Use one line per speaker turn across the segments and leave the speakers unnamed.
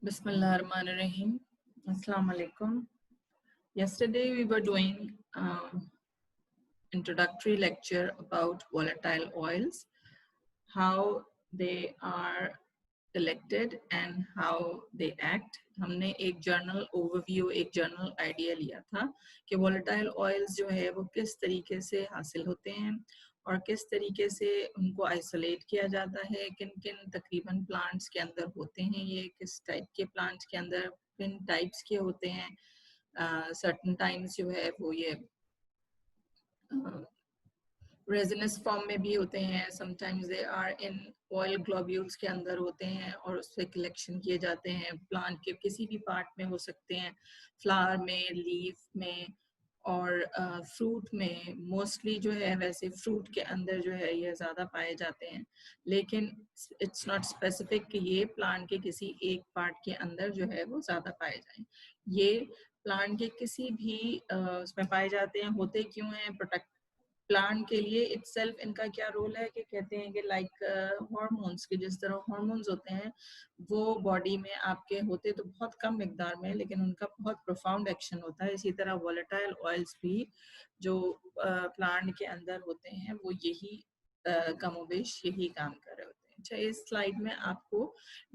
Bismillahirrahmanirrahim. Assalamu alaikum. Yesterday we were doing introductory lecture about volatile oils, how they are collected and how they act. हमने एक journal overview, एक journal idea लिया था कि volatile oils जो है वो किस तरीके से हासिल होते हैं और किस तरीके से उनको आइसोलेट किया जाता है, किन किन तकरीबन प्लांट्स के अंदर होते हैं, ये किस टाइप के प्लांट्स के अंदर किन टाइप्स के होते हैं। सर्टन टाइम्स जो है वो ये रेजिनस फॉर्म में भी होते हैं, sometimes they are in oil globules के अंदर होते हैं और उससे कलेक्शन किए जाते हैं। प्लांट के किसी भी पार्ट में हो सकते हैं, फ्लावर में, लीफ में और फ्रूट में। मोस्टली जो है वैसे फ्रूट के अंदर जो है ये ज़्यादा पाए जाते हैं, लेकिन इट्स नॉट स्पेसिफिक कि ये प्लांट के किसी एक पार्ट के अंदर जो है वो ज़्यादा पाए जाएं। ये प्लांट के किसी भी उसमें पाए जाते हैं। होते क्यों हैं? प्रोटेक्ट प्लांट के लिए इटसेल्फ इनका क्या रोल है कि कहते हैं कि लाइक हार्मोन्स के जिस तरह हार्मोन्स होते हैं वो बॉडी में आपके होते तो बहुत कम मिकदार में, लेकिन उनका बहुत प्रोफाउंड एक्शन होता है। इसी तरह वोलेटाइल ऑयल्स भी जो प्लांट के अंदर होते हैं वो यही कमोबेश यही काम कर रहे होते हैं। अच्छा, इस स्लाइड में आपको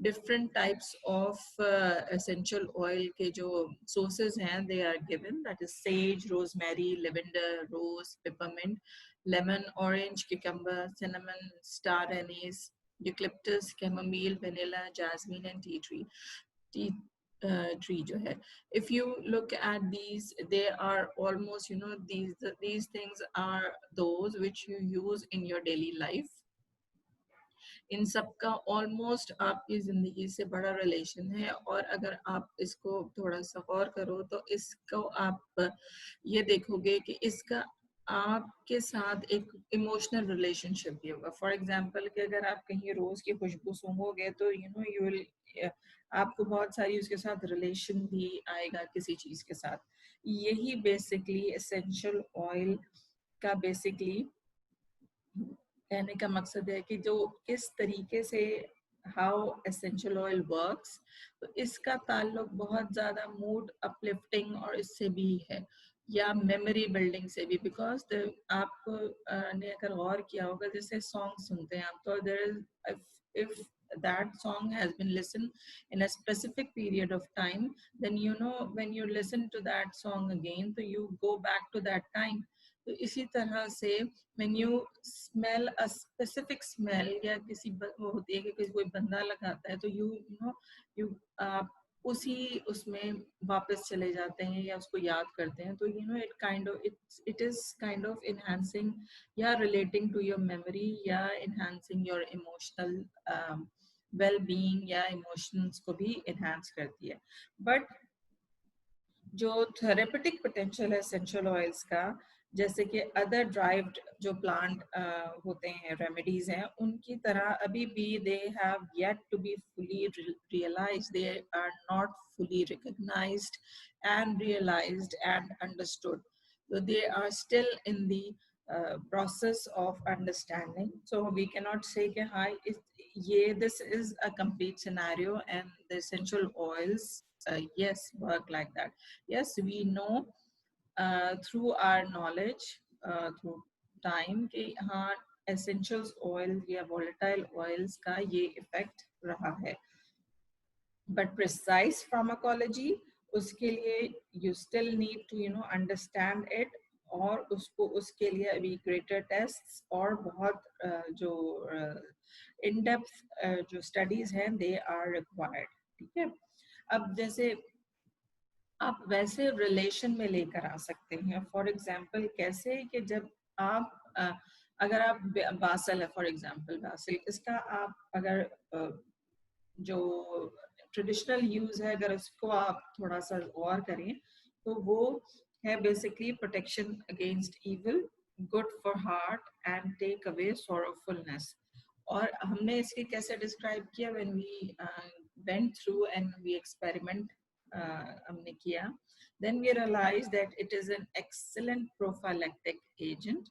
different types of essential oil के जो सोर्सेज हैं they are given, that is sage, rosemary, lavender, rose, peppermint, lemon, orange, cucumber, cinnamon, star anise, eucalyptus, chamomile, vanilla, jasmine and tea tree. Tree जो है, if you look at these, they are almost, you know, these things are those which you use in your daily life. इन सब का almost आपकी ज़िंदगी से बड़ा relation है, और अगर आप इसको थोड़ा सा गौर करो तो इसको आप ये देखोगे कि इसका आपके साथ एक इमोशनल रिलेशनशिप भी होगा। फॉर एग्जांपल कि अगर आप कहीं रोज़ की खुशबू सूंघोगे तो यू नो यू विल आपको बहुत सारी उसके साथ रिलेशन भी आएगा किसी चीज़ के साथ। यही बेसिकली एसेंशियल ऑयल का बेसिकली कहने का मकसद है कि जो किस तरीके से हाउ एसेंशियल ऑयल वर्क्स, तो इसका ताल्लुक बहुत ज़्यादा मूड अपलिफ्टिंग और इससे भी है, या मेमोरी बिल्डिंग से भी। बिकॉज आपको ने अगर गौर किया होगा, जैसे सॉन्ग सुनते हैं आप, तो there is if that song has been listened in a specific period of time, then you know when you listen to that song again, so you go back to that time. तो इसी तरह से when you smell a specific smell, या किसी वो होती है कि कोई बंदा लगाता है तो you know you आप उसी उसमें वापस चले जाते हैं या उसको याद करते हैं। तो you know it is kind of enhancing या relating to your memory या enhancing your emotional well-being या emotions को भी enhance करती है। But जो थेरेपेटिक पोटेंशियल है एसेंशियल ऑयल्स का, जैसे कि अदर ड्राइव्ड जो प्लांट होते हैं, रेमेडीज हैं, उनकी तरह अभी भी they have yet to be fully realised, they are not fully recognised and realised and understood, so they are still in the process of understanding. So we cannot say कि हाँ this is a complete scenario and the essential oils yes work like that. Yes, we know through our knowledge through time कि हाँ essentials oil या volatile oils का ये effect रहा है, but precise pharmacology उसके लिए you still need to you know understand it, और उसको उसके लिए अभी greater tests और बहुत जो in depth जो studies हैं they are required. ठीक है, अब जैसे आप वैसे रिलेशन में लेकर आ सकते हैं। फॉर एग्जाम्पल कैसे कि जब आप अगर आप बासल है, फॉर एग्जाम्पल बासल, इसका आप अगर जो ट्रेडिशनल यूज है अगर उसको आप थोड़ा सा गौर करें तो वो है basically protection against evil, good for heart and take away sorrowfulness. और हमने इसके कैसे डिस्क्राइब किया, when we went through and we experiment हमने किया, then we realized that it is an excellent prophylactic agent.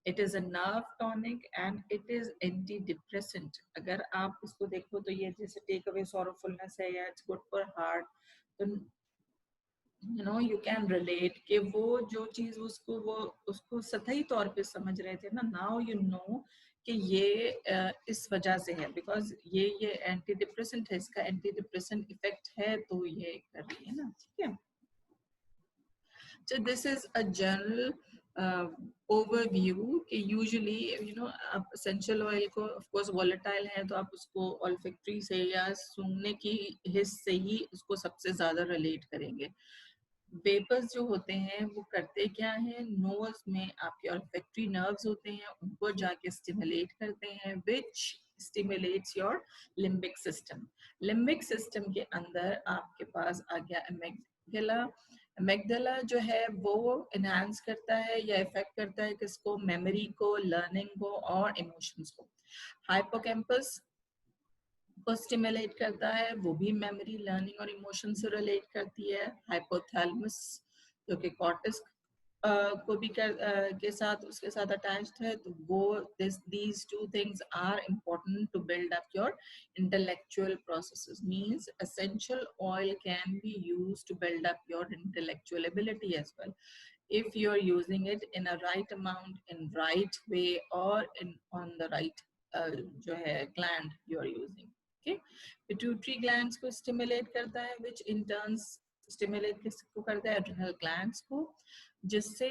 It is a nerve tonic and it is anti depressant. अगर आप इसको देखो तो ये जैसे टेक अवे सॉरोफुलनेस है या इट्स गुड फॉर हार्ट, तो you know you can relate कि वो जो चीज वो उसको सतही तौर पे समझ रहे थे ना, नाउ यू नो कि ये इस वजह से है, बिकॉज ये एंटी डिप्रेसेंट है, इसका एंटी डिप्रेसेंट इफेक्ट है तो ये कर रही है ना, ठीक है। So this is a general overview कि usually you know आप essential oil को of course volatile है तो आप उसको olfactory से या सूंघने की हिस्स से ही उसको सबसे ज्यादा relate करेंगे। वेपर्स जो होते हैं वो करते क्या है, नोज में आपके olfactory nerves होते हैं, उनको जाके स्टिमुलेट करते हैं, which stimulates your limbic system। limbic system के अंदर आपके पास आ गया amygdala। amygdala जो है वो enhance करता है या इफेक्ट करता है किसको, मेमोरी को, लर्निंग को और इमोशंस को। हाइपोकैम्पस को स्टिमुलेट करता है, वो भी मेमोरी, लर्निंग और इमोशन से रिलेट करती है। हाइपोथैलेमस जो कि कॉर्टेक्स को भी के साथ उसके साथ अटैच्ड है, तो वो these two things are important to build up your intellectual processes। means essential oil can be used to build up your intellectual ability as well if you are using it in a right amount, in right way or in on the right जो है gland you are using। okay, pituitary glands को stimulate करता है, which in turn stimulate किसको करता है, adrenal glands को, जिससे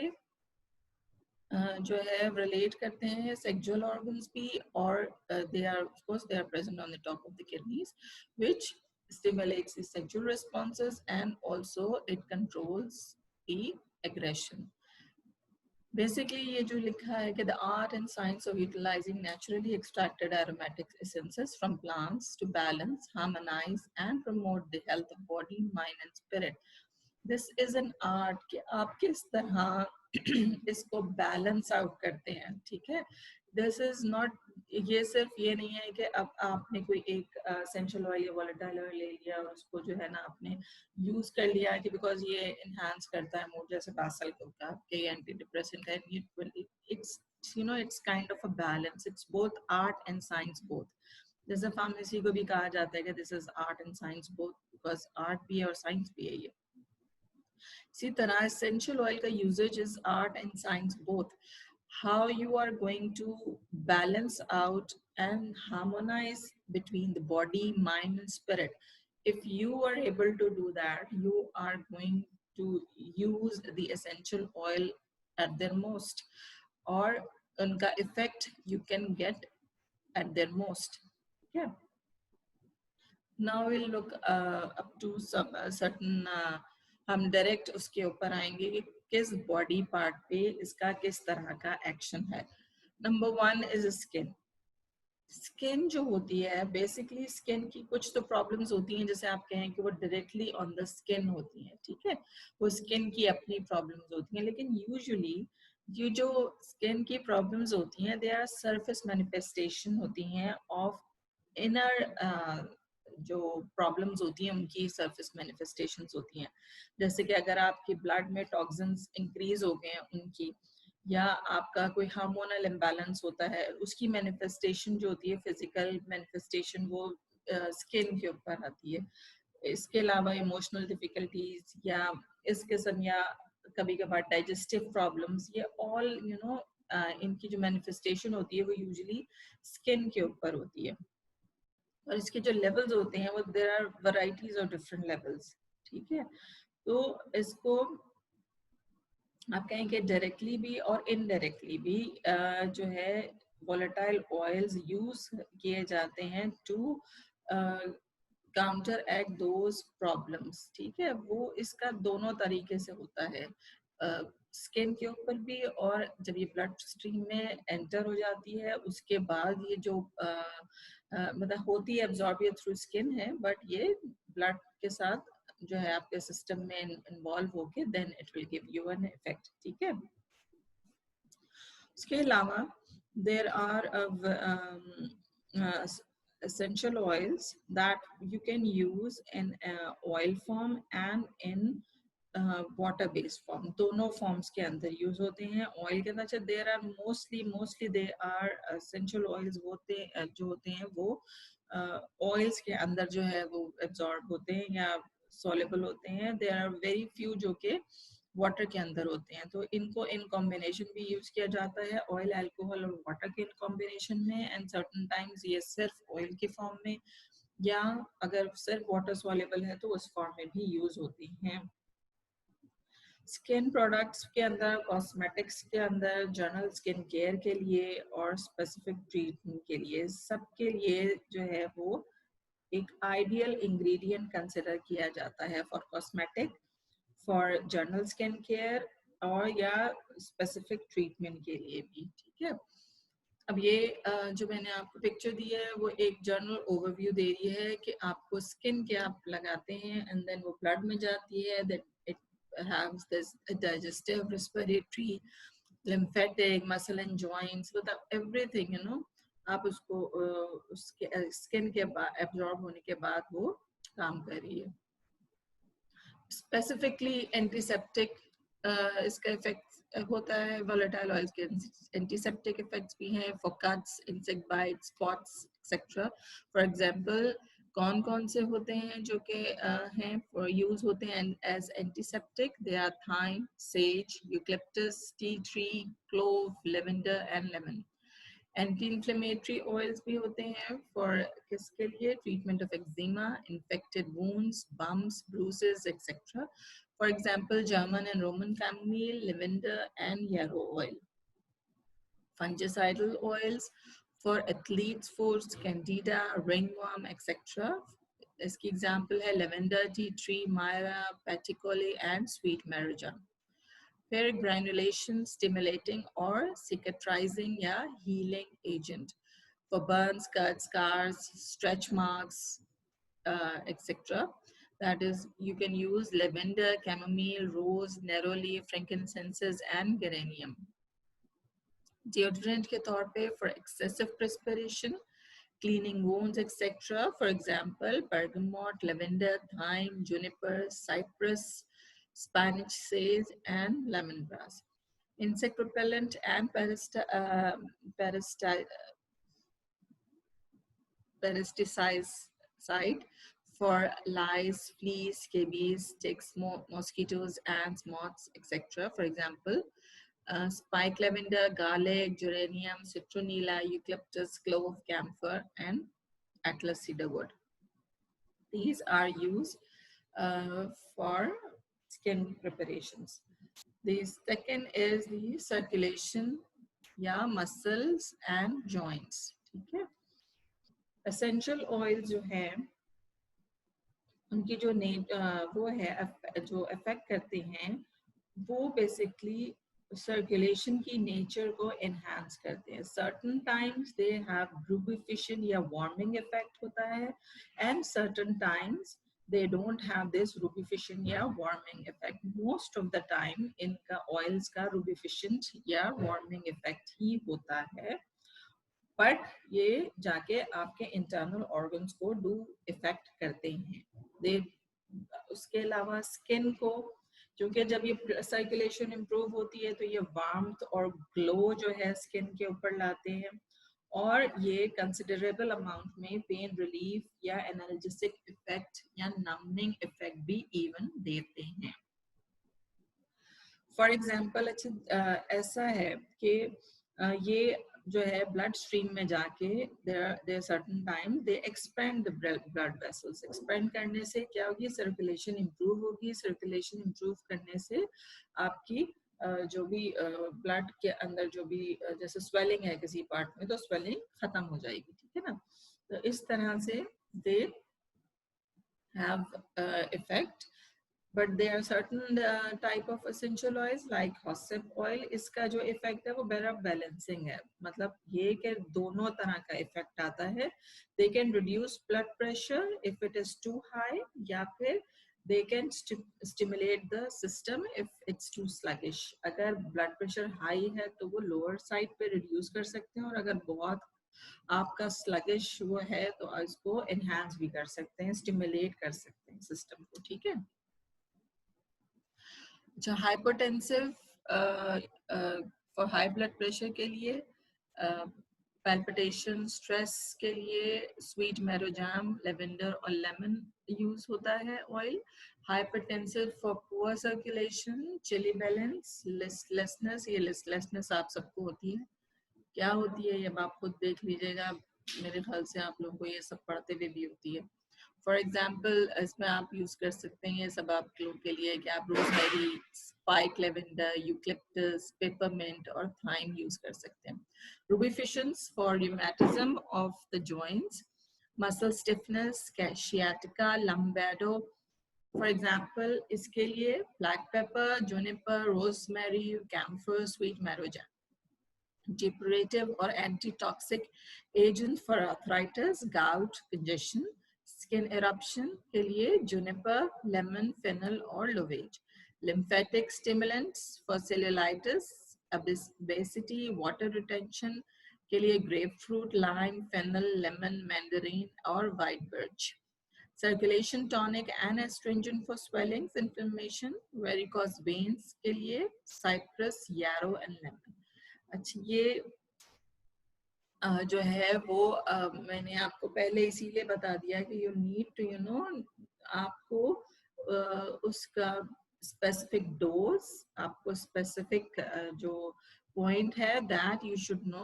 जो है रिलेट करते हैं सेक्सुअल ऑर्गन्स भी, और they are of course they are present on the top of the kidneys which stimulates the sexual responses and also it controls the aggression। Basically ये जो लिखा है कि the art and science of utilizing naturally extracted aromatic essences from plants to balance, harmonize and promote the health of body, mind and spirit। This is an art कि आप किस तरह इसको बैलेंस आउट करते हैं, ठीक है। दिस इज नॉट, ये सिर्फ ये नहीं है कि अब आपने कोई एक एसेंशियल ऑयल या वोलेटाइल ऑयल ले लिया और उसको जो है ना आपने यूज कर लिया कि बिकॉज ये एनहांस करता है मूड, जैसे बासल का आपके एंटी डिप्रेसेंट है, it's you know it's kind of a balance, it's both art and science both. जैसे फार्मेसी को भी कहा जाता है कि this is art and science both, because art भी है और साइंस भी है ये। इसी तरह essential oil का usage is art and science both। How you are going to balance out and harmonize between the body, mind and spirit। If you are able to do that, you are going to use the essential oil at their most, or उनका effect you can get at their most। Yeah, now we'll look up to some certain हम direct उसके ऊपर आएंगे कि किस body part पे इसका किस तरह का एक्शन है। Number 1 is skin. स्किन जो होती है, बेसिकली स्किन की कुछ तो प्रॉब्लम्स होती हैं, जैसे आप कहें कि वो डायरेक्टली ऑन द स्किन होती हैं, ठीक है, वो स्किन की अपनी प्रॉब्लम्स होती हैं, लेकिन यूजुअली ये जो स्किन की प्रॉब्लम्स होती हैं दे आर सरफेस मैनिफेस्टेशन होती हैं ऑफ इनर जो प्रॉब्लम्स होती हैं उनकी सरफेस मैनिफेस्टेशंस होती हैं। जैसे कि अगर आपकी ब्लड में टॉक्सिन्स इंक्रीज हो गए हैं उनकी, या आपका कोई हार्मोनल इम्बैलेंस होता है, उसकी मैनिफेस्टेशन जो होती है, फिजिकल मैनिफेस्टेशन, वो स्किन के ऊपर आती है। इसके अलावा इमोशनल डिफिकल्टीज या इस किस्म, या कभी कभार डाइजेस्टिव प्रॉब्लम्स, ये ऑल यू नो इनकी जो मैनिफेस्टेशन होती है वो यूजुअली स्किन के ऊपर होती है। और इसके जो लेवल्स होते हैं वो there are varieties of different levels, ठीक है। तो इसको आप कहेंगे डायरेक्टली भी और इनडायरेक्टली भी जो है वोलेटाइल ऑयल्स यूज किए जाते हैं to counteract those problems, ठीक है। वो इसका दोनों तरीके से होता है, स्किन के ऊपर भी, और जब ये ब्लड स्ट्रीम में एंटर हो जाती है उसके बाद ये जो मतलब होती है एब्जॉर्ब ये थ्रू स्किन है, बट ये ब्लड के साथ जो है आपके सिस्टम में इन्वॉल्व होके then it will give you an effect, ठीक है। इसके अलावा there are essential oils that you can use in oil form and in water based form, दोनों फॉर्म्स के अंदर यूज होते हैं ऑयल के अंदर। अच्छा, there are mostly they are essential oils जो होते हैं वो ऑयल्स के अंदर जो है वो एब्जॉर्ब होते हैं या सॉल्युबल होते हैं। देयर आर वेरी फ्यू जो कि वाटर के अंदर होते हैं, तो इनको इन कॉम्बिनेशन भी यूज किया जाता है, ऑयल, अल्कोहल और वाटर के इन कॉम्बिनेशन में। एंड सर्टन टाइम्स ये सिर्फ ऑयल के फॉर्म में या अगर सिर्फ वाटर सॉल्युबल है तो उस फॉर्म में भी यूज होती हैं। स्किन प्रोडक्ट्स के अंदर, कॉस्मेटिक्स के अंदर, जनरल स्किन केयर के लिए और स्पेसिफिक ट्रीटमेंट के लिए, सबके लिए जो है वो एक आइडियल इंग्रेडिएंट कंसिडर किया जाता है for cosmetic, for general skin care और या स्पेसिफिक ट्रीटमेंट के लिए भी। ठीक है, अब ये जो मैंने आपको पिक्चर दी है वो एक जनरल ओवरव्यू दे रही है कि आपको स्किन के आप लगाते हैं एंड देन वो ब्लड में जाती है, that it haves this digestive, respiratory, lymphatic, muscle and joints, मतलब एवरीथिंग, यू नो, आप उसको उसके स्किन के बाद एब्जॉर्ब होने के बाद वो काम कर रही है। स्पेसिफिकली एंटीसेप्टिक इसका इफेक्ट होता है, वोलेटाइल ऑयल्स के एंटीसेप्टिक इफेक्ट्स भी हैं for cuts, insect bite, spots etcetera. For example कौन कौन से होते हैं जो कि हैं फॉर यूज होते हैं as antiseptic? They are thyme, sage, eucalyptus, tea tree, clove, lavender and lemon. Anti inflammatory oils भी होते हैं फॉर किसके लिए? Treatment of eczema, infected wounds, bumps, bruises etcetera. For example German and Roman chamomile, lavender and yarrow oil. Fungicidal oils for athlete's foot, candida, ringworm etc. इसकी example है lavender, tea tree, myrrh, patchouli and sweet marjoram. फिर granulation stimulating or cicatrizing या healing agent for burns, cuts, scars, stretch marks, etc. That is, you can use lavender, chamomile, rose, neroli, frankincense and geranium. Deodorant के तौर पे for excessive perspiration, cleaning wounds etc. For example, bergamot, lavender, thyme, juniper, cypress, Spanish sage and lemongrass. Insect repellent and pesticide for lice, fleas, scabies, ticks, mosquitoes, ants, moths, etc. For example, spike lavender, garlic, geranium, citronella, eucalyptus, clove, camphor, and atlas cedarwood. These are used for skin preparations. The second is the circulation, yeah, muscles and joints. ठीक है, essential oils जो है उनकी जो वो है जो affect करते हैं वो बेसिकली सर्कुलेशन की नेचर को एनहांस करते हैं। सर्टन टाइम्स दे हैव रूबिफिकेशन या वार्मिंग इफेक्ट होता है and certain times they don't have this rubification या warming effect. Most of the time इनका oils का rubificient या warming effect ही होता है, बट ये जाके आपके इंटरनल ऑर्गन्स को डू इफेक्ट करते हैं। दे उसके अलावा स्किन को, क्योंकि जब ये सर्कुलेशन इम्प्रूव होती है तो ये वार्मथ और ग्लो जो है स्किन के ऊपर लाते हैं और ये कंसिडरेबल अमाउंट में पेन रिलीफ या एनाल्जेसिक इफेक्ट या नम्बिंग इफेक्ट भी इवन देते हैं। फॉर एग्जाम्पल ऐसा है कि ये जो है ब्लड स्ट्रीम में जाके there certain time they expand the blood vessels. Expand करने से क्या होगी? सर्कुलेशन इंप्रूव होगी। सर्कुलेशन इंप्रूव करने से आपकी जो भी ब्लड के अंदर जो भी जैसे स्वेलिंग है किसी पार्ट में तो स्वेलिंग खत्म हो जाएगी। ठीक है ना, तो इस तरह से they have effect. But there are certain type of essential oils like hosip oil. इसका जो इफेक्ट है वो better balancing है, मतलब ये कि दोनों तरह का इफेक्ट आता है। They can reduce blood pressure if it is too high या फिर they can stimulate the system if it's too sluggish. अगर blood pressure high है तो वो lower side पे reduce कर सकते हैं और अगर बहुत आपका sluggish वो है तो इसको enhance भी कर सकते हैं, stimulate कर सकते हैं सिस्टम को। ठीक है, अच्छा, hypertensive for high blood pressure के लिए, पैल्पिटेशन, स्ट्रेस के लिए स्वीट मैरोजाम, लेवेंडर और लेमन यूज होता है oil. Hypertensive for poor circulation, chilblains, listlessness, ये लिस्टलेसनेस आप सबको होती है, क्या होती है ये अब आप खुद देख लीजिएगा, मेरे ख्याल से आप लोगों को ये सब पढ़ते हुए भी होती है। फॉर एग्जाम्पल इसमें आप यूज कर सकते हैं ये सब आप लोग के लिए कि आप rosemary, spike lavender, eucalyptus, peppermint और थाइम यूज कर सकते हैं। Rubefacients for rheumatism of the joints, muscle stiffness, sciatica, lumbago, for example इसके लिए black pepper, juniper, rosemary, camphor, sweet marjoram. depurative or anti-toxic agent for arthritis, gout, congestion, skin eruption के लिए juniper, lemon, fennel और lovage. Lymphatic stimulants for cellulitis, obesity, water retention के लिए grapefruit, lime, fennel, lemon, mandarin और white birch. Circulation tonic and astringent for swellings, inflammation, varicose veins के लिए cypress, yarrow and lemon. अच्छा, ये जो है वो मैंने आपको पहले इसीलिए बता दिया कि you need to you know, आपको उसका स्पेसिफिक डोज, आपको स्पेसिफिक जो पॉइंट है दैट यू शुड नो,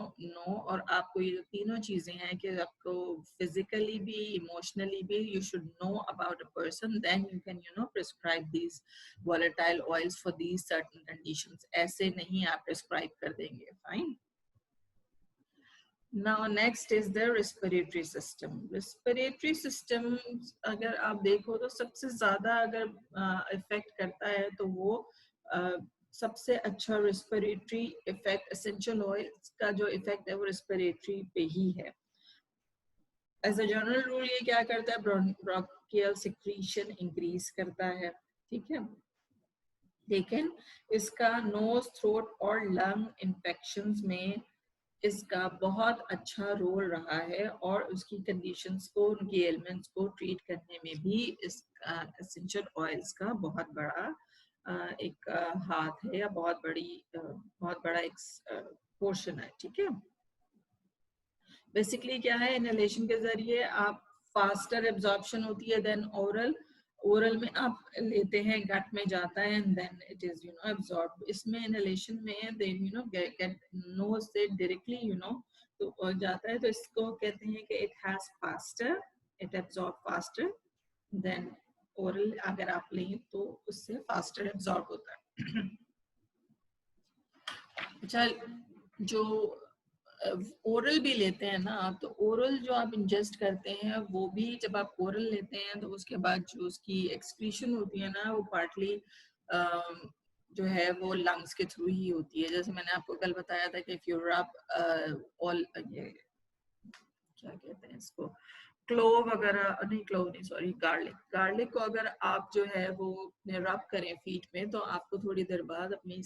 और आपको ये जो तीनों चीजें हैं कि आपको फिजिकली भी, इमोशनली भी you should know about a person, then you can you know prescribe these volatile oils for these certain conditions. ऐसे नहीं आप प्रिस्क्राइब कर देंगे, fine. Now next is the respiratory system. Respiratory system अगर आप देखो तो सबसे ज्यादा अगर इफेक्ट करता है तो वो सबसे अच्छा respiratory effect essential oils का जो इफेक्ट है वो respiratory पे ही है। As a general rule ये क्या करता है, bronchial secretion increase करता है, ठीक है, लेकिन इसका नोज, थ्रोट और लंग इन्फेक्शंस में इसका बहुत अच्छा रोल रहा है, और उसकी कंडीशंस को, उनकी एलिमेंट्स को ट्रीट करने में भी इस एसेंशियल ऑयल्स का बहुत बड़ा एक हाथ है, या बहुत बड़ा एक पोर्शन है, ठीक है। बेसिकली क्या है, इनहेलेशन के जरिए आप फास्टर एब्जॉर्प्शन होती है देन ओरल, ओरल में आप लेते हैं, गट में जाता है and then it is you know absorb. इसमें इनहेलेशन में they you know get nose से डायरेक्टली यू नो तो जाता है, तो इसको कहते हैं कि it has faster, it absorb faster than oral अगर आप लें तो उससे फास्टर एब्जॉर्ब होता है। अच्छा, जो ओरल भी लेते हैं ना आप, तो ओरल जो आप इंजेस्ट करते हैं वो भी जब आप ओरल लेते हैं तो उसके बाद जो उसकी एक्सक्रीशन होती है ना वो पार्टली जो है वो लंग्स के थ्रू ही होती है। जैसे मैंने आपको कल बताया था कि इफ यू रब ऑल, ये क्या कहते हैं इसको, क्लोव वगैरह, नहीं क्लोव नहीं, सॉरी, गार्लिक, गार्लिक को अगर आप जो है वो रब करें फीट में तो आपको थोड़ी देर बाद अपनी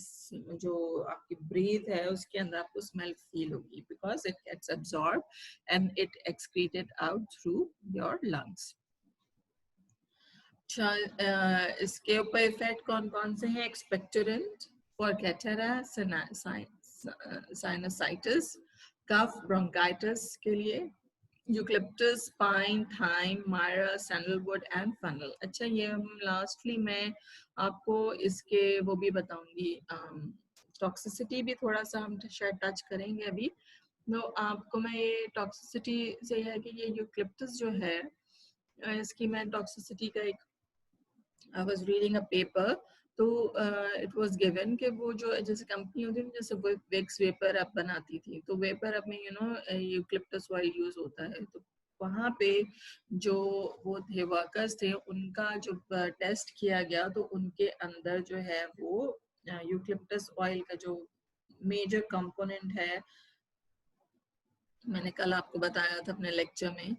जो आपकी ब्रीथ है उसके अंदर आपको स्मेल फील होगी, because it gets absorb and it excreted out through your lungs. इसके ऊपर इफेक्ट कौन कौन से हैं, expectorant for catarrh, sinusitis, cough, bronchitis के लिए eucalyptus, pine, thyme, myrrh, sandalwood and fennel. अच्छा, ये लास्टली मैं आपको इसके वो भी बताऊंगी, टॉक्सिसिटी भी थोड़ा सा हम शायद टच करेंगे अभी। तो आपको मैं ये टॉक्सिसिटी से है कि ये यूकलिप्टस जो है इसकी मैं टॉक्सिसिटी का एक I was reading a paper, तो इट वाज गिवन कि वो जो जैसे कंपनी होती है जैसे विक्स वेपर अप बनाती थी, तो वेपर अप में you know eucalyptus oil use होता है, तो वहाँ पे जो वो थे वर्कर्स थे उनका जो टेस्ट किया गया तो उनके अंदर जो है वो यूकलिप्टस ऑयल का जो मेजर कंपोनेंट है, मैंने कल आपको बताया था अपने लेक्चर में,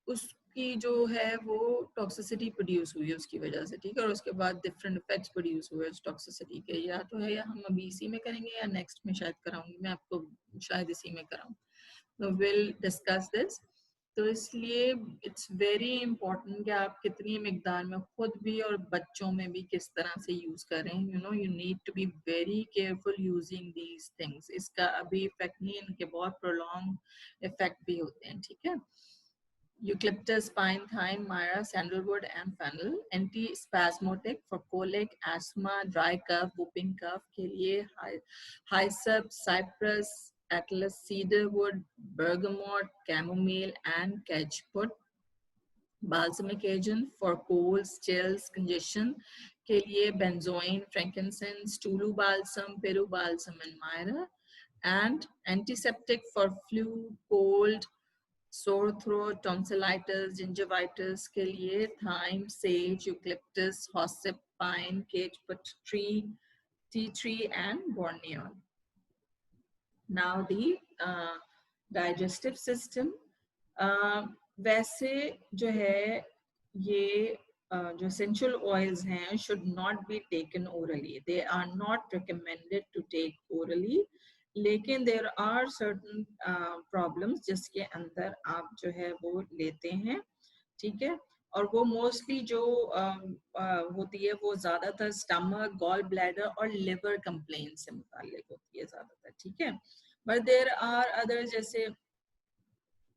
उसकी जो है वो टॉक्सिसिटी प्रोड्यूस हुई है उसकी वजह से, ठीक है, और उसके बाद डिफरेंट इफेक्ट्स प्रोड्यूस हुए उस टॉक्सिसिटी के, या तो है या हम अभी इसी में करेंगे या नेक्स्ट में शायद कराऊंगी मैं आपको, शायद इसी में कराऊं, तो विल डिस्कस दिस। तो इसलिए इट्स वेरी इम्पोर्टेंट कि आप कितनी मिकदार में खुद भी और बच्चों में भी किस तरह से यूज करें. You need to be very careful using these things. इसका अभी इफेक्ट नहीं, इनके बहुत प्रोलॉन्ग इफेक्ट भी होते हैं. ठीक है. Eucalyptus, pine, thyme, myra, sandalwood, and fennel. Antispasmodic for colic, asthma, dry cough, whooping cough के लिए hyssop, cypress, atlas, cedarwood, bergamot, chamomile, and cajeput. Balsamic agent for colds, chills, congestion के लिए benzoin, frankincense, tulu balsam, peru balsam, and myra. And antiseptic for flu, cold, sore throat, tonsillitis, gingivitis के लिए thyme, sage, eucalyptus, hyssop, pine, cajeput tree, tea tree, and borneo. Now the digestive system. वैसे जो है ये जो essential oils हैं should not be taken orally. They are not recommended to take orally. लेकिन there are certain problems जिसके अंदर आप जो है वो लेते हैं. ठीक है. और वो मोस्टली जो होती है वो ज्यादातर स्टमक, गॉल ब्लैडर और लिवर कंप्लेन से मुताल्लिक होती है ज्यादातर. ठीक है. बट देयर आर अदर, जैसे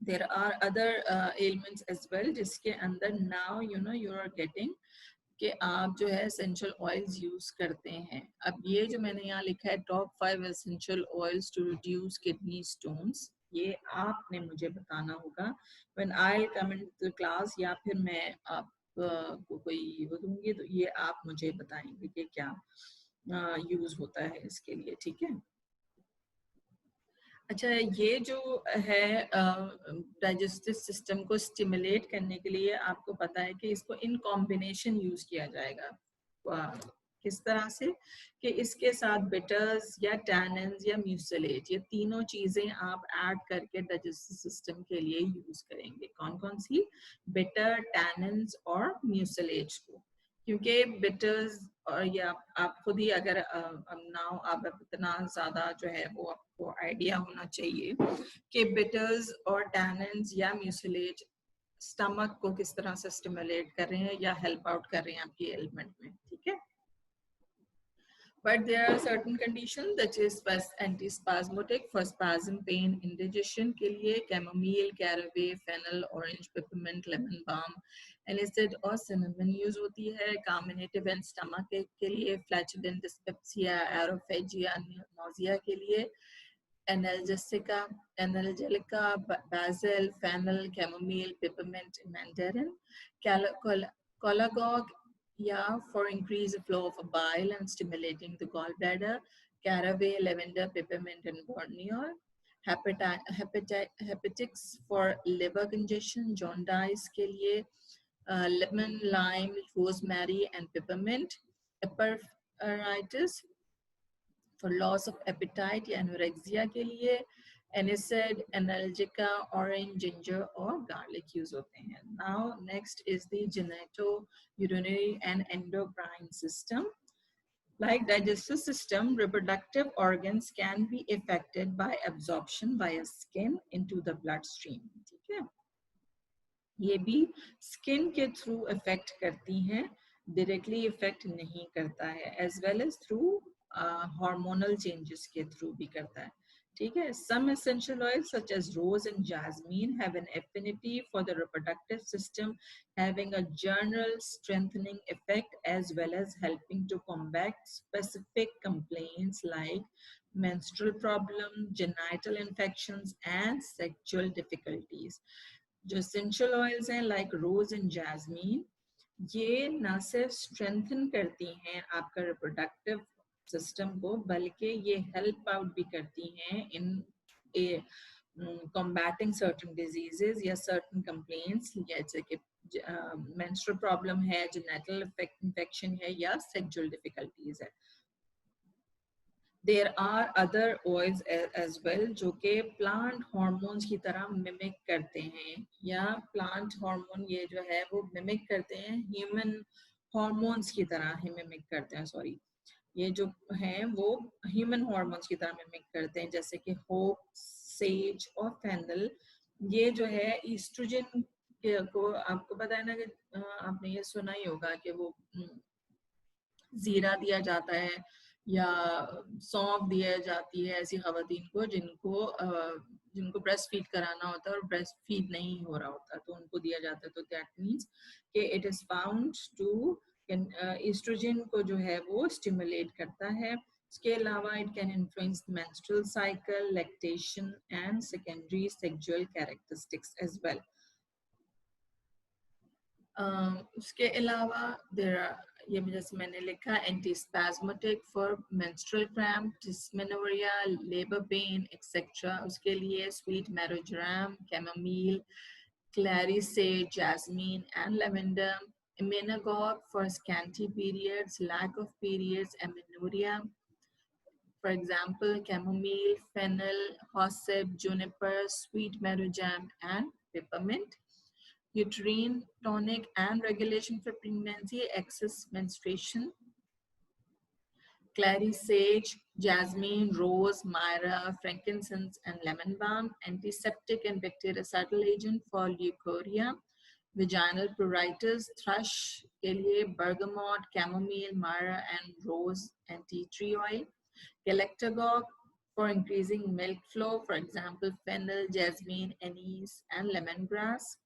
there are other ailments as well जिसके अंदर now you are getting कि आप जो है essential oils यूज करते हैं. अब ये जो मैंने यहाँ लिखा है top 5 essential oils to reduce kidney stones, ये आपने मुझे बताना होगा when I'll come into the class, या फिर मैं आप को कोई वो दूंगी तो ये आप मुझे बताएंगे कि क्या यूज होता है इसके लिए. ठीक है. अच्छा, ये जो है डाइजेस्टिव सिस्टम को स्टिमुलेट करने के लिए आपको पता है कि इसको इन कॉम्बिनेशन यूज किया जाएगा. किस तरह से कि इसके साथ बिटर्स या टैनिन्स या म्यूसिलेट, ये तीनों चीजें आप ऐड करके डाइजेस्टिव सिस्टम के लिए यूज करेंगे. कौन कौन सी? बिटर, टैनिन्स और म्यूसिलेट्स को. क्योंकि बिटर्स और ये आप खुद ही अगर नाउ आप इतना ज्यादा जो है वो आपको आइडिया होना चाहिए कि बिटर्स और टैनिन्स या म्यूसिलेट स्टमक को किस तरह से स्टिमुलेट कर रहे हैं या हेल्प आउट कर रहे हैं आपकी एलिमेंट में. ठीक है. But there are certain conditions that is antispasmodic for spasm, pain, indigestion के लिए chamomile, caraway, fennel, orange, peppermint, lemon balm, anisette और cinnamon use होती है. Carminative and stomach के लिए flatulent dyspepsia, arophagia, nausea के लिए analgesica, basil, fennel, chamomile, peppermint, mandarin, cholagogue, yeah, for increased flow of bile and stimulating the gallbladder, caraway, lavender, peppermint, and borneo. Hepatics for liver congestion, jaundice के लिए lemon, lime, rosemary, and peppermint. Eperitis for loss of appetite या anorexia के लिए anisette, analgeca, orange, ginger और garlic use होते हैं. Now next is the genitourinary and endocrine system. Like digestive system, reproductive organs can be affected by absorption via skin into the bloodstream. ठीक है. ये भी स्किन के थ्रू इफेक्ट करती हैं, डायरेक्टली इफेक्ट नहीं करता है, as well as through hormonal changes के थ्रू भी करता है. ठीक है. Some essential oils such as rose and jasmine have an affinity for the reproductive system, having a general strengthening effect as well as helping to combat specific complaints like menstrual problem, genital infections, and sexual difficulties. जो essential oils हैं like rose and jasmine, ये ना सिर्फ strengthen करती हैं आपका reproductive system को, बल्कि ये help out भी करती हैं in combating certain diseases या certain complaints, जैसे कि menstrual problem है, genital infection है या sexual difficulties है. There are other oils as well जो कि plant hormones की तरह mimic करते हैं, या plant hormone ये जो है वो mimic करते हैं human hormones की तरह ही mimic करते हैं. Sorry, ये जो हैं वो human hormones की तरह mimic करते हैं, जैसे कि hope, sage और fennel. ये जो है ईस्ट्रोजन को आपको पता है ना कि आपने ये सुना ही होगा कि वो जीरा दिया जाता है या सौंफ दिया जाती है ऐसी खवातीन को जिनको ब्रेस्ट फीड कराना होता है और ब्रेस्ट फीड नहीं हो रहा होता तो उनको दिया जाता है। तो दैट मीन्स कि it is found to oestrogen को जो है वो स्टिमुलेट करता है। इसके अलावा it can influence menstrual cycle, lactation and secondary sexual characteristics as well. उसके अलावा ये जैसे मैंने लिखा antispasmodic for menstrual cramp, dysmenorrhoea, labour pain etcetera. उसके लिए sweet marjoram, chamomile, clary sage, jasmine and lavender. Emmenagogue for scanty periods, lack of periods, amenorrhea. For example, chamomile, fennel, hyssop, juniper, sweet marjoram, and peppermint. Uterine tonic and regulation for pregnancy, excess menstruation. Clary sage, jasmine, rose, myrrh, frankincense, and lemon balm. Antiseptic and bactericidal agent for leukorrhea. Vaginal pruritus, thrush के लिए bergamot, chamomile, myrrh, and rose and tea tree oil. Galactagogue for increasing milk flow, for example, fennel, jasmine, anise, and lemongrass.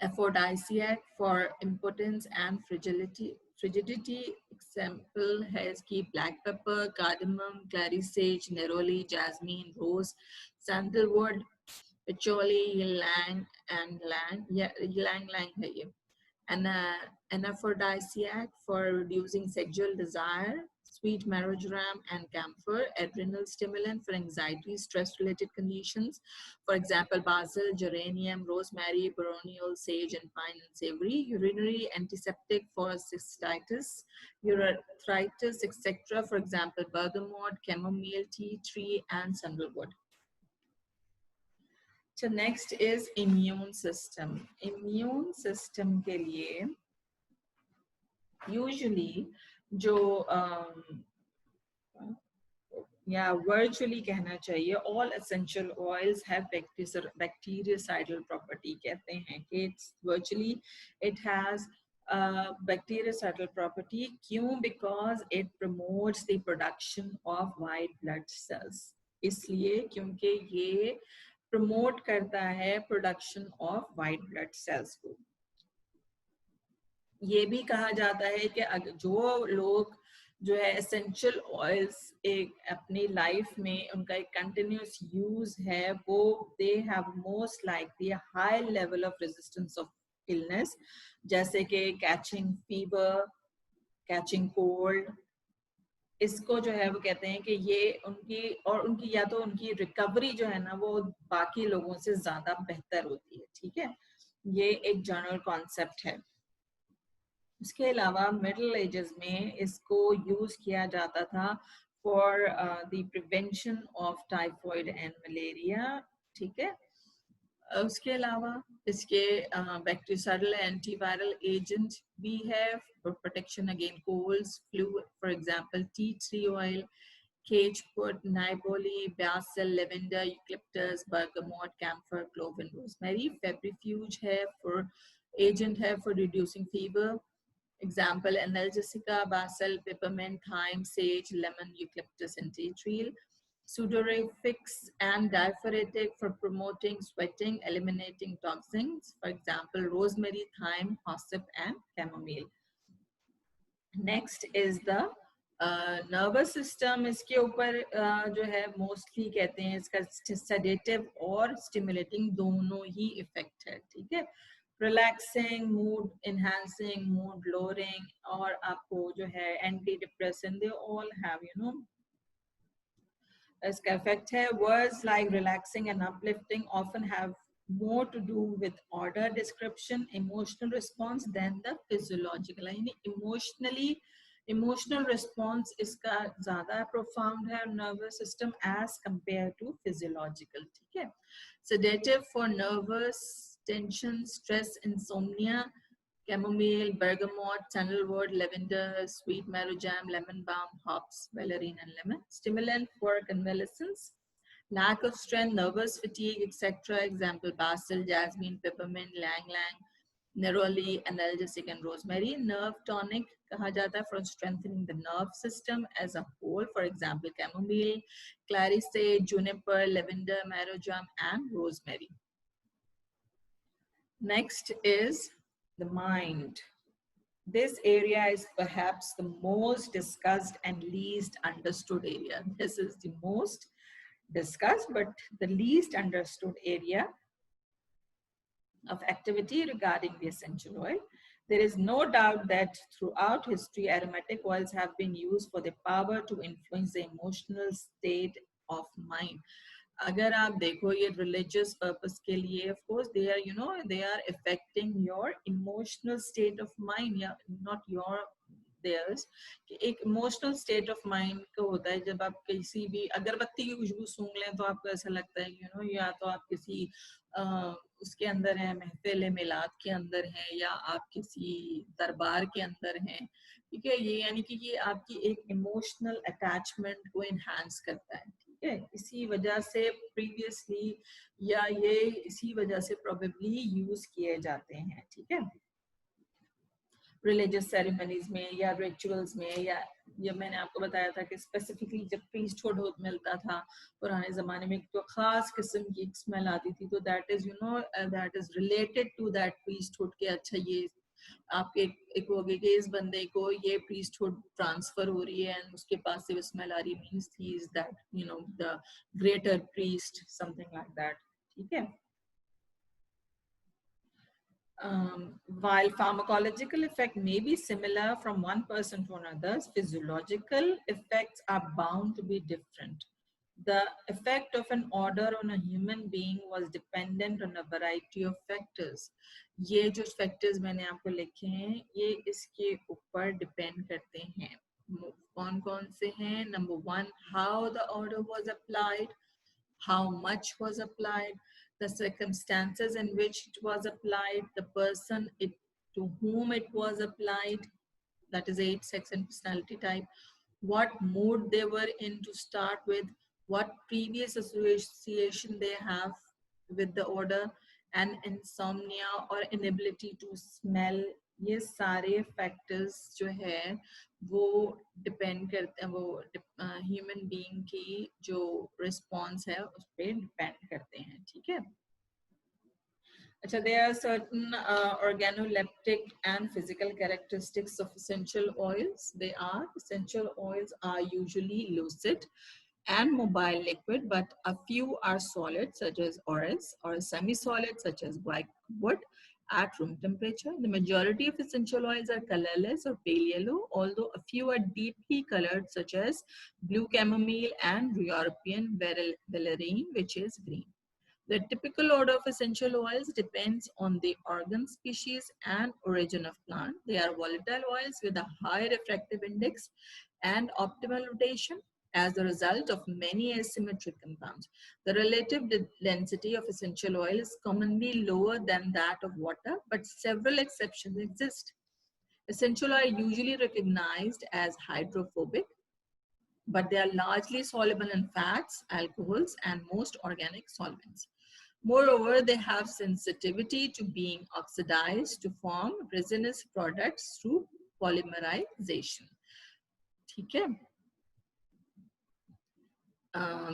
Aphrodisiac for impotence and frigidity. Example has key black pepper, cardamom, clary sage, neroli, jasmine, rose, sandalwood, patchouli, ylang and lang. Yeah, ylang है ये. An aphrodisiac for reducing sexual desire, sweet marjoram and camphor, adrenal stimulant for anxiety, stress-related conditions. For example, basil, geranium, rosemary, baronial, sage, and pine and savory. Urinary antiseptic for cystitis, urethritis, etc. For example, bergamot, chamomile, tea tree, and sandalwood. So next is immune system. Immune system के लिए usually जो या virtually कहना चाहिए all essential oils have bactericidal property कहते हैं कि it's virtually it has bactericidal property. क्यों? Because it promotes the production of white blood cells. इसलिए क्योंकि ये promote करता है production of white blood cells को. ये भी कहा जाता है कि जो लोग जो है एसेंशियल ऑयल्स एक अपनी लाइफ में उनका एक कंटिन्यूस यूज है वो they have most likely high level of resistance of illness, जैसे कि कैचिंग फीवर, कैचिंग कोल्ड. इसको जो है वो कहते हैं कि ये उनकी या तो उनकी रिकवरी जो है ना वो बाकी लोगों से ज्यादा बेहतर होती है. ठीक है, ये एक जनरल कॉन्सेप्ट है. उसके अलावा मिडिल एजेस में इसको यूज किया जाता था for the prevention of typhoid and malaria. ठीक है, उसके अलावा इसके बैक्टीरियाइडल एंटीवायरल एजेंट भी है for protection against colds, flu. For example tea tree oil, cageput, niboli, basil, lavender, eucalyptus, bergamot, camphor, clove and rosemary. Febrifuge है for agent है for reducing fever. Example, analgesica, basil, peppermint, thyme, sage, lemon, eucalyptus, and tea tree. Sudorifics and diaphoretic for promoting sweating, eliminating toxins. For example, rosemary, thyme, hyssop, and chamomile. Next is the nervous system. इसके ऊपर जो है mostly कहते हैं इसका sedative और stimulating दोनों ही effect है. ठीक है, relaxing, mood enhancing, mood lowering, और आपको जो है anti depressant, they all have you know इसका इफेक्ट है. Words like relaxing and uplifting often have more to do with order description, emotional response than the physiological. यानी emotional response इसका ज़्यादा profound है nervous system as compared to physiological. ठीक है, sedative for nervous tension, stress, insomnia, chamomile, bergamot, sandalwood, lavender, sweet marjoram, lemon balm, hops, valerian, and lemon. Stimulant for convalescence, Lack of strength, nervous fatigue, etc. Example, basil, jasmine, peppermint, lang lang, neroli, analgesic, and rosemary. Nerve tonic कहा जाता है for strengthening the nerve system as a whole. For example, chamomile, clarice, juniper, lavender, marjoram, and rosemary. Next is the mind. This area is perhaps the most discussed and least understood area. This is the most discussed but the least understood area of activity regarding the essential oil. There is no doubt that throughout history, aromatic oils have been used for their power to influence the emotional state of mind. अगर आप देखो ये religious purpose के लिए, of course they are, you know, they are affecting your emotional state of mind, या not your theirs. कि एक emotional state of mind का होता है जब आप किसी भी अगरबत्ती की खुशबू सूंघ लें तो आपको ऐसा लगता है, you know, या तो आप किसी उसके अंदर है, महफिल मिलाद के अंदर है, या आप किसी दरबार के अंदर हैं, ठीक है। ये यानी कि ये आपकी एक इमोशनल अटैचमेंट को इनहांस करता है, ठीक है। इसी वजह से प्रीवियसली या ये इसी वजह से प्रोबेबली यूज किए जाते हैं, ठीक है, रिलीजियस सेरेमनीज में या रिचुअल्स में, या ये मैंने आपको बताया था कि स्पेसिफिकली जब प्रीस्टहुड मिलता था पुराने ज़माने में तो ख़ास किस्म की एक स्मेल आती थी, तो that is, you know, that is related to that priesthood के। अच्छा, ये आपके एक हो गई कि इस बंदे को ये प्रीस्टहुड ट्रांसफर हो रही है एंड उसके पास से स्मेल आ रही, means he is that, you know, the greater priest, something like that, ठीक है। While pharmacological effect may be similar from one person to another, physiological effects are bound to be different. The effect of an odor on a human being was dependent on a variety of factors. ये जो factors मैंने आपको लिखे हैं, ये इसके ऊपर depend करते हैं। कौन कौन से हैं? Number one, how the odor was applied, how much was applied, the circumstances in which it was applied, the person to whom it was applied, that is age, sex, and personality type, what mood they were in to start with, what previous association they have with the odor, and insomnia or inability to smell. ये सारे factors जो है वो depend करते हैं, वो human being की जो रिस्पॉन्स है उस पर डिपेंड करते हैं, ठीक है। अच्छा, there are certain organoleptic and physical characteristics of essential oils. They are, essential oils are usually lucid and mobile liquid, but a few are solid, such as oils, or semi-solid, such as white wood, at room temperature. The majority of essential oils are colorless or pale yellow, although a few are deeply colored, such as blue chamomile and European valerian, which is green. The typical odor of essential oils depends on the organ species and origin of plant. They are volatile oils with a high refractive index and optimal rotation as a result of many asymmetric compounds. The relative density of essential oil is commonly lower than that of water, but several exceptions exist. Essential oil are usually recognized as hydrophobic, but they are largely soluble in fats, alcohols, and most organic solvents. Moreover, they have sensitivity to being oxidized to form resinous products through polymerization. ठीक है?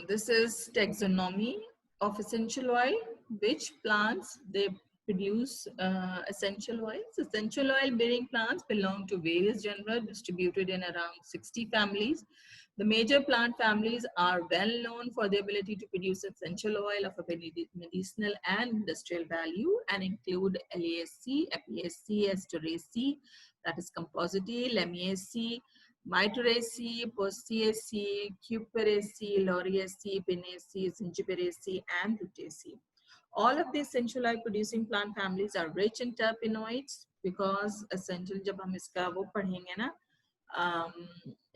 This is taxonomy of essential oil. Which plants they produce essential oils? Essential oil bearing plants belong to various genera distributed in around 60 families. The major plant families are well known for their ability to produce essential oil of a medicinal and industrial value and include Lamiaceae, Apiaceae, Asteraceae, that is Compositae, Lamiaceae, Mituraceae, Poaceaceae, Cuparaceae, Lauriaceae, Pinaceae, Zingiberaceae, and Rutaceae. All of these essential oil producing plant families are rich in terpenoids because essential जब हम इसका वो पढ़ेंगे ना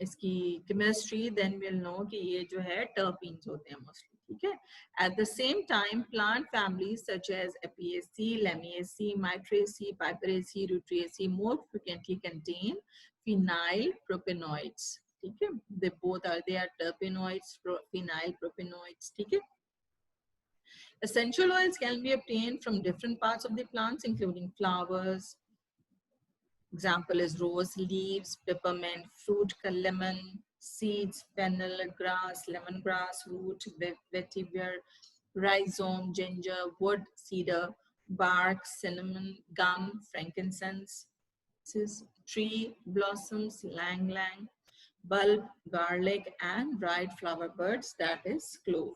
इसकी chemistry, then we'll know कि ये जो है terpenes होते हैं mostly, ठीक है। At the same time, plant families such as Apiaceae, Lamiaceae, Mituraceae, Piperaceae, Rutaceae more frequently contain phenyl propanoids, ठीक है, they are terpenoids, phenyl propenoids, ठीक है. Essential oils can be obtained from different parts of the plants, including flowers. Example is rose leaves, peppermint, fruit, lemon, seeds, fennel, grass, lemongrass, root, vetiver, rhizome, ginger, wood, cedar, bark, cinnamon, gum, frankincense, tree, blossoms, lang lang, bulb, garlic, and dried flower buds, that is clove.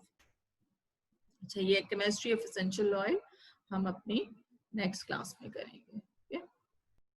अच्छा, ये chemistry of essential oil हम अपनी next class में करेंगे.